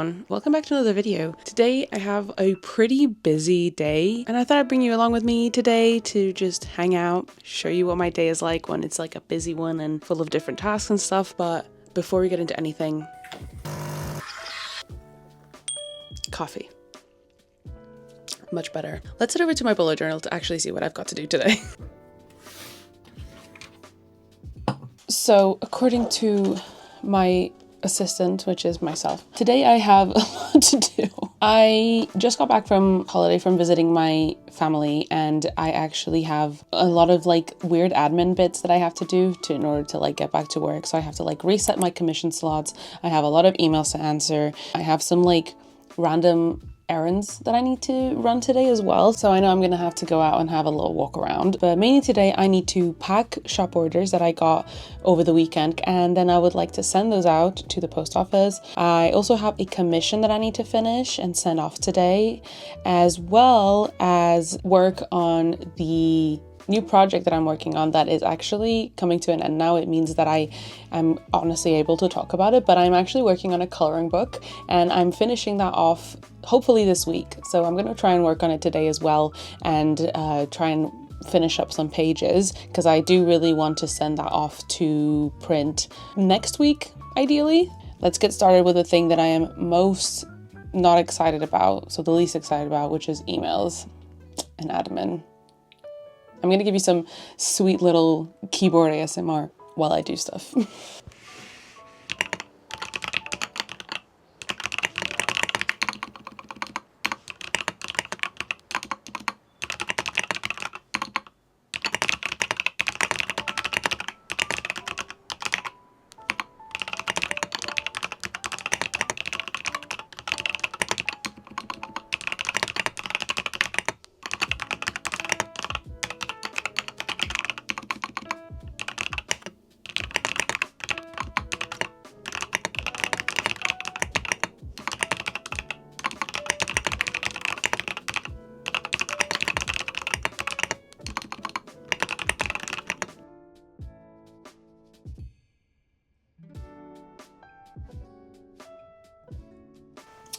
everyone, welcome back to another video. Today I have a pretty busy day and I thought I'd bring you along with me today to just hang out, show you what my day is like when it's like a busy one and full of different tasks and stuff. But before we get into anything, coffee. Much better. Let's head over to my bullet journal to actually see what I've got to do today. So according to my assistant, which is myself, today I have a lot to do. I just got back from holiday from visiting my family, and I actually have a lot of like weird admin bits that I have to do in order to like get back to work. So I have to like reset my commission slots. I have a lot of emails to answer. I have some like random errands that I need to run today as well. So I know I'm gonna have to go out and have a little walk around. But mainly today I need to pack shop orders that I got over the weekend, and then I would like to send those out to the post office. I also have a commission that I need to finish and send off today, as well as work on the new project that I'm working on that is actually coming to an end now. It means that I am honestly able to talk about it, but I'm actually working on a coloring book and I'm finishing that off hopefully this week. So I'm going to try and work on it today as well and try and finish up some pages, because I do really want to send that off to print next week, ideally. Let's get started with the thing that I am most not excited about, so the least excited about, which is emails and admin. I'm going to give you some sweet little keyboard ASMR while I do stuff.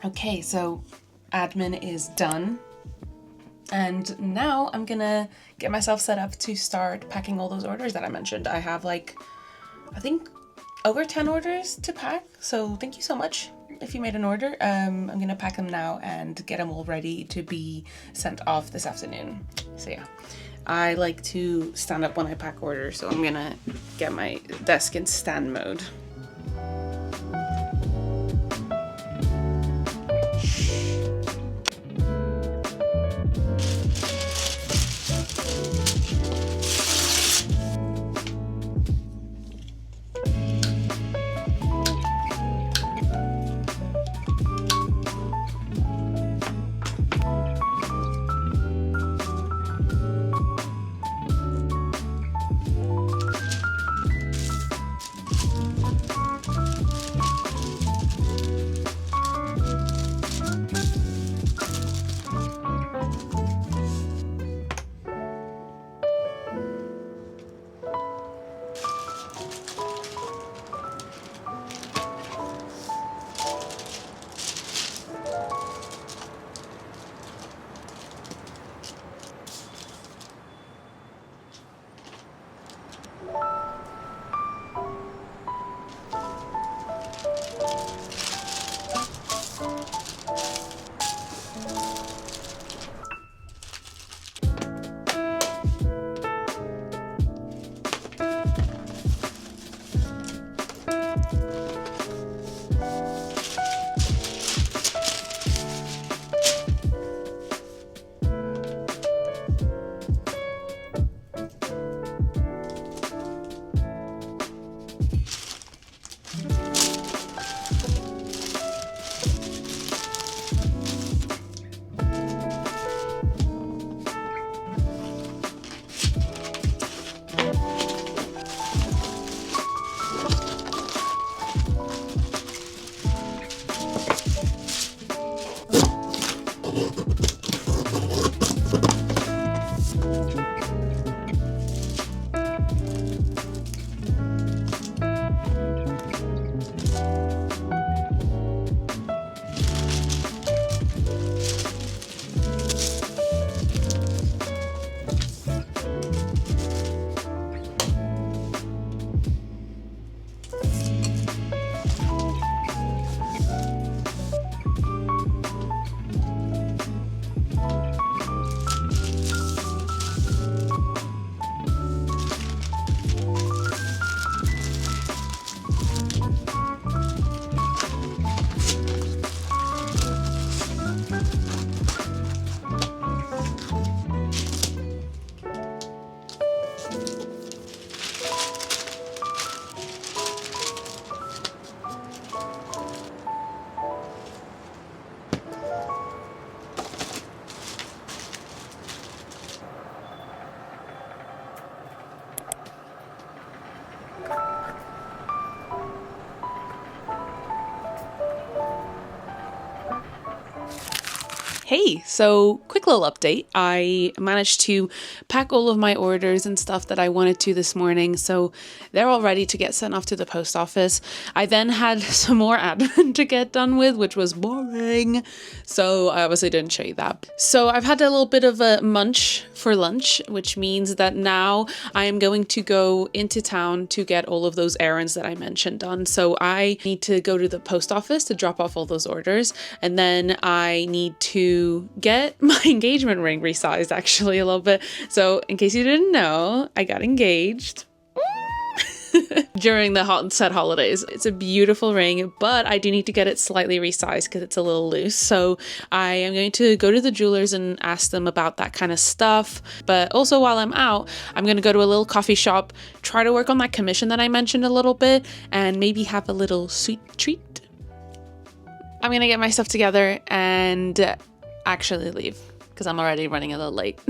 Okay, so admin is done, and now I'm gonna get myself set up to start packing all those orders that I mentioned. I have like, I think over 10 orders to pack, so thank you so much if you made an order. I'm gonna pack them now and get them all ready to be sent off this afternoon. So yeah, I like to stand up when I pack orders, so I'm gonna get my desk in stand mode. Hey, so quick little update. I managed to pack all of my orders and stuff that I wanted to this morning, so they're all ready to get sent off to the post office. I then had some more admin to get done with, which was boring, so I obviously didn't show you that. So I've had a little bit of a munch for lunch, which means that now I am going to go into town to get all of those errands that I mentioned done. So I need to go to the post office to drop off all those orders, and then I need to get my engagement ring resized actually a little bit. So in case you didn't know, I got engaged during the set holidays. It's a beautiful ring, but I do need to get it slightly resized because it's a little loose. So I am going to go to the jewelers and ask them about that kind of stuff. But also while I'm out, I'm going to go to a little coffee shop, try to work on that commission that I mentioned a little bit, and maybe have a little sweet treat. I'm going to get my stuff together and actually leave because I'm already running a little late.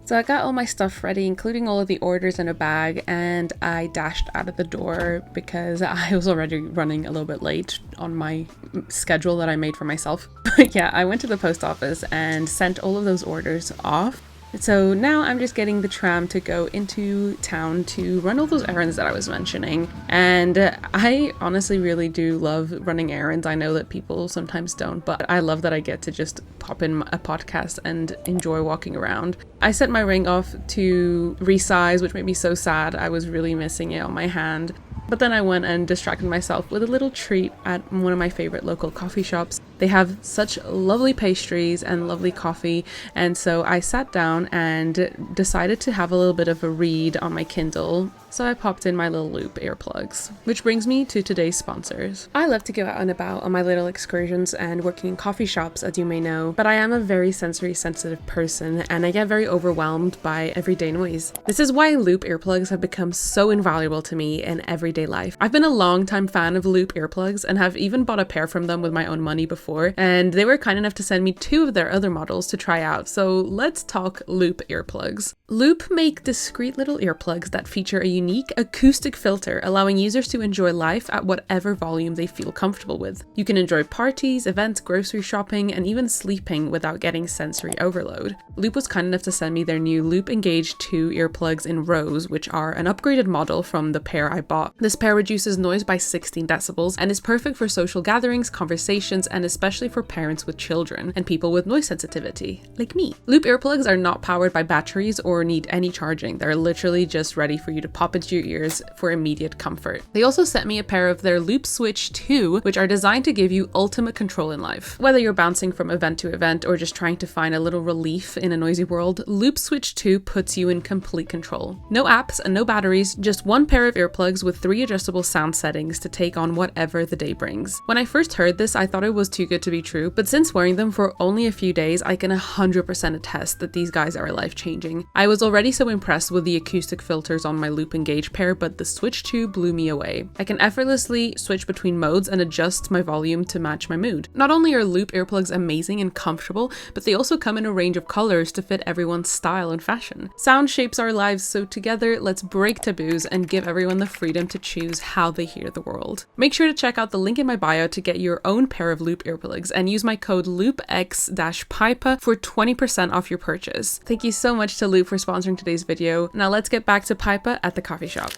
So I got all my stuff ready, including all of the orders in a bag, and I dashed out of the door because I was already running a little bit late on my schedule that I made for myself. But yeah, I went to the post office and sent all of those orders off. So now I'm just getting the tram to go into town to run all those errands that I was mentioning. And I honestly really do love running errands. I know that people sometimes don't, but I love that I get to just pop in a podcast and enjoy walking around. I sent my ring off to resize, which made me so sad. I was really missing it on my hand. But then I went and distracted myself with a little treat at one of my favorite local coffee shops. They have such lovely pastries and lovely coffee, and so I sat down and decided to have a little bit of a read on my Kindle. So I popped in my little Loop earplugs, which brings me to today's sponsors. I love to go out and about on my little excursions and working in coffee shops, as you may know, but I am a very sensory sensitive person and I get very overwhelmed by everyday noise. This is why Loop earplugs have become so invaluable to me in everyday life. I've been a long-time fan of Loop earplugs and have even bought a pair from them with my own money before, and they were kind enough to send me 2 of their other models to try out, so let's talk Loop earplugs. Loop make discreet little earplugs that feature a unique acoustic filter, allowing users to enjoy life at whatever volume they feel comfortable with. You can enjoy parties, events, grocery shopping, and even sleeping without getting sensory overload. Loop was kind enough to send me their new Loop Engage 2 earplugs in Rose, which are an upgraded model from the pair I bought. This pair reduces noise by 16 decibels and is perfect for social gatherings, conversations, and especially for parents with children and people with noise sensitivity, like me. Loop earplugs are not powered by batteries or need any charging. They're literally just ready for you to pop into your ears for immediate comfort. They also sent me a pair of their Loop Switch 2, which are designed to give you ultimate control in life. Whether you're bouncing from event to event or just trying to find a little relief in a noisy world, Loop Switch 2 puts you in complete control. No apps and no batteries, just one pair of earplugs with 3 adjustable sound settings to take on whatever the day brings. When I first heard this, I thought it was too good to be true, but since wearing them for only a few days, I can 100% attest that these guys are life-changing. I was already so impressed with the acoustic filters on my Loop Engage pair, but the Switch 2 blew me away. I can effortlessly switch between modes and adjust my volume to match my mood. Not only are Loop earplugs amazing and comfortable, but they also come in a range of colors to fit everyone's style and fashion. Sound shapes our lives, so together, let's break taboos and give everyone the freedom to choose how they hear the world. Make sure to check out the link in my bio to get your own pair of Loop earplugs and use my code LOOPX-PIPA for 20% off your purchase. Thank you so much to Loop for sponsoring today's video. Now let's get back to Pipa at the coffee shop.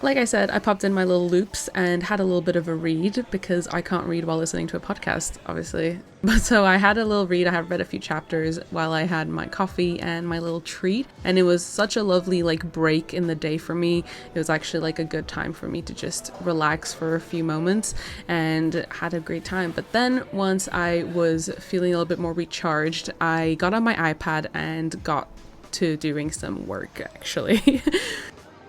Like I said, I popped in my little loops and had a little bit of a read because I can't read while listening to a podcast, obviously. But so I had a little read. I have read a few chapters while I had my coffee and my little treat. And it was such a lovely break in the day for me. It was actually a good time for me to just relax for a few moments and had a great time. But then once I was feeling a little bit more recharged, I got on my iPad and got to doing some work actually.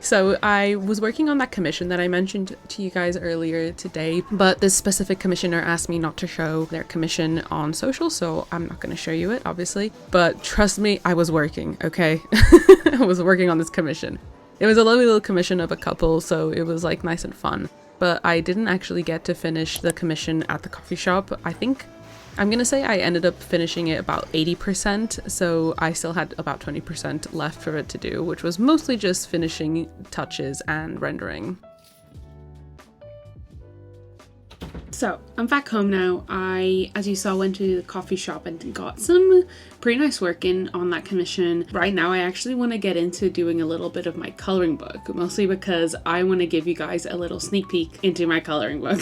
So I was working on that commission that I mentioned to you guys earlier today, but this specific commissioner asked me not to show their commission on social, so I'm not going to show you it, obviously. But trust me, I was working, okay? I was working on this commission. It was a lovely little commission of a couple, so it was like nice and fun. But I didn't actually get to finish the commission at the coffee shop. I think I'm gonna say I ended up finishing it about 80%, so I still had about 20% left for it to do, which was mostly just finishing touches and rendering. So I'm back home now. I, as you saw, went to the coffee shop and got some pretty nice work in on that commission. Right now I actually want to get into doing a little bit of my coloring book, mostly because I want to give you guys a little sneak peek into my coloring book.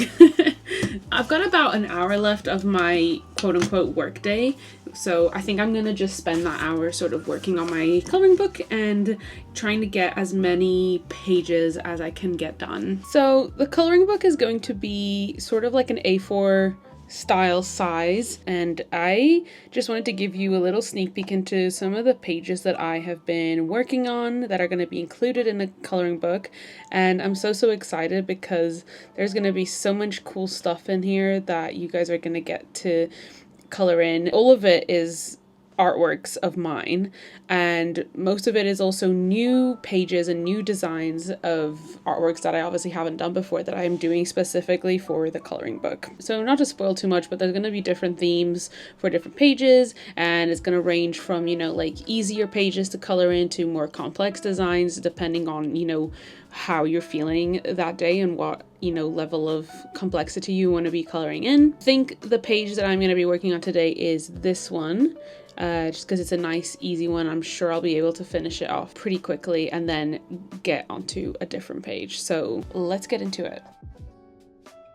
I've got about an hour left of my quote-unquote work day, so I think I'm gonna just spend that hour sort of working on my coloring book and trying to get as many pages as I can get done. So the coloring book is going to be sort of like an A4 style size, and I just wanted to give you a little sneak peek into some of the pages that I have been working on that are going to be included in the coloring book. And I'm so excited because there's going to be so much cool stuff in here that you guys are going to get to color in. All of it is artworks of mine, and most of it is also new pages and new designs of artworks that I obviously haven't done before that I'm doing specifically for the coloring book. So not to spoil too much, but there's going to be different themes for different pages, and it's going to range from, you know, like easier pages to color in to more complex designs depending on, you know, how you're feeling that day and what, you know, level of complexity you want to be coloring in. I think the page that I'm going to be working on today is this one. Just because it's a nice easy one. I'm sure I'll be able to finish it off pretty quickly and then get onto a different page. So let's get into it.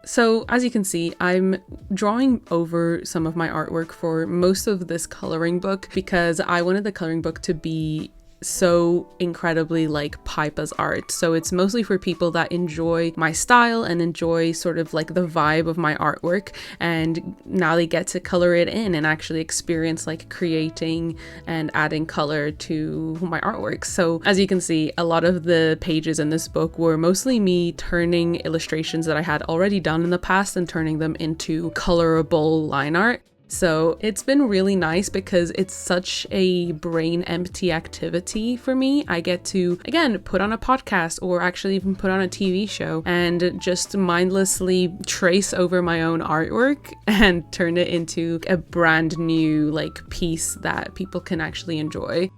So as you can see, I'm drawing over some of my artwork for most of this coloring book because I wanted the coloring book to be so incredibly like Pipa's art. So it's mostly for people that enjoy my style and enjoy sort of like the vibe of my artwork, and now they get to color it in and actually experience like creating and adding color to my artwork. So as you can see, a lot of the pages in this book were mostly me turning illustrations that I had already done in the past and turning them into colorable line art. So it's been really nice because it's such a brain empty activity for me. I get to, again, put on a podcast or actually even put on a TV show and just mindlessly trace over my own artwork and turn it into a brand new like piece that people can actually enjoy.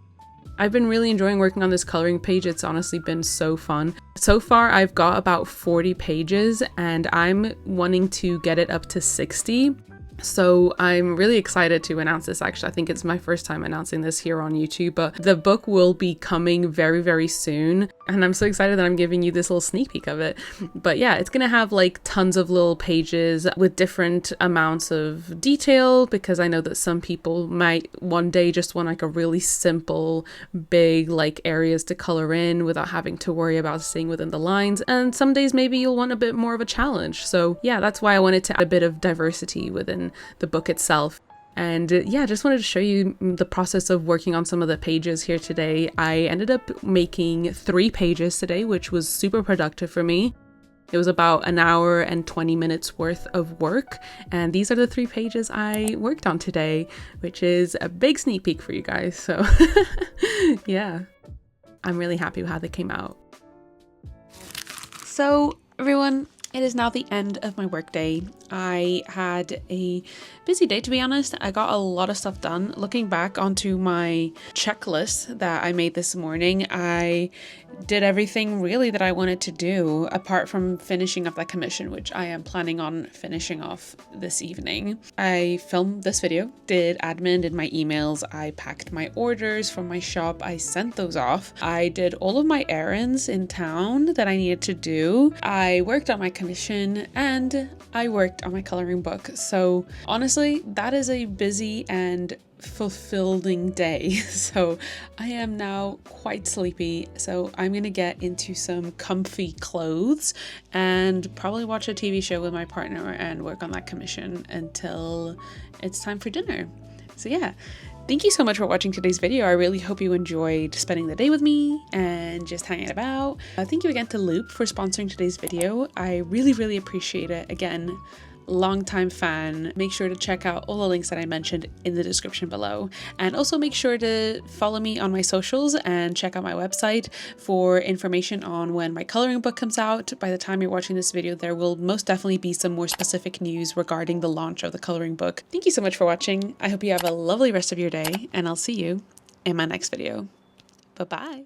I've been really enjoying working on this coloring page. It's honestly been so fun. So far, I've got about 40 pages and I'm wanting to get it up to 60. So I'm really excited to announce this. Actually, I think it's my first time announcing this here on YouTube, but the book will be coming very soon, and I'm so excited that I'm giving you this little sneak peek of it. But yeah, it's gonna have like tons of little pages with different amounts of detail, because I know that some people might one day just want like a really simple big like areas to color in without having to worry about staying within the lines, and some days maybe you'll want a bit more of a challenge. So yeah, that's why I wanted to add a bit of diversity within the book itself. And yeah, just wanted to show you the process of working on some of the pages here today. I ended up making 3 pages today, which was super productive for me. It was about an hour and 20 minutes worth of work, and these are the 3 pages I worked on today, which is a big sneak peek for you guys. So yeah, I'm really happy with how they came out. So everyone, it is now the end of my workday. I had a busy day, to be honest. I got a lot of stuff done. Looking back onto my checklist that I made this morning, I did everything really that I wanted to do, apart from finishing up that commission, which I am planning on finishing off this evening. I filmed this video, did admin, did my emails, I packed my orders from my shop, I sent those off. I did all of my errands in town that I needed to do. I worked on my commission and I worked on my coloring book. So honestly, that is a busy and fulfilling day. So I am now quite sleepy, so I'm gonna get into some comfy clothes and probably watch a TV show with my partner and work on that commission until it's time for dinner. So yeah, Thank you so much for watching today's video. I really hope you enjoyed spending the day with me and just hanging about. Thank you again to Loop for sponsoring today's video. I really appreciate it. Again, longtime fan. Make sure to check out all the links that I mentioned in the description below. And also make sure to follow me on my socials and check out my website for information on when my coloring book comes out. By the time you're watching this video, there will most definitely be some more specific news regarding the launch of the coloring book. Thank you so much for watching. I hope you have a lovely rest of your day, and I'll see you in my next video. Bye-bye.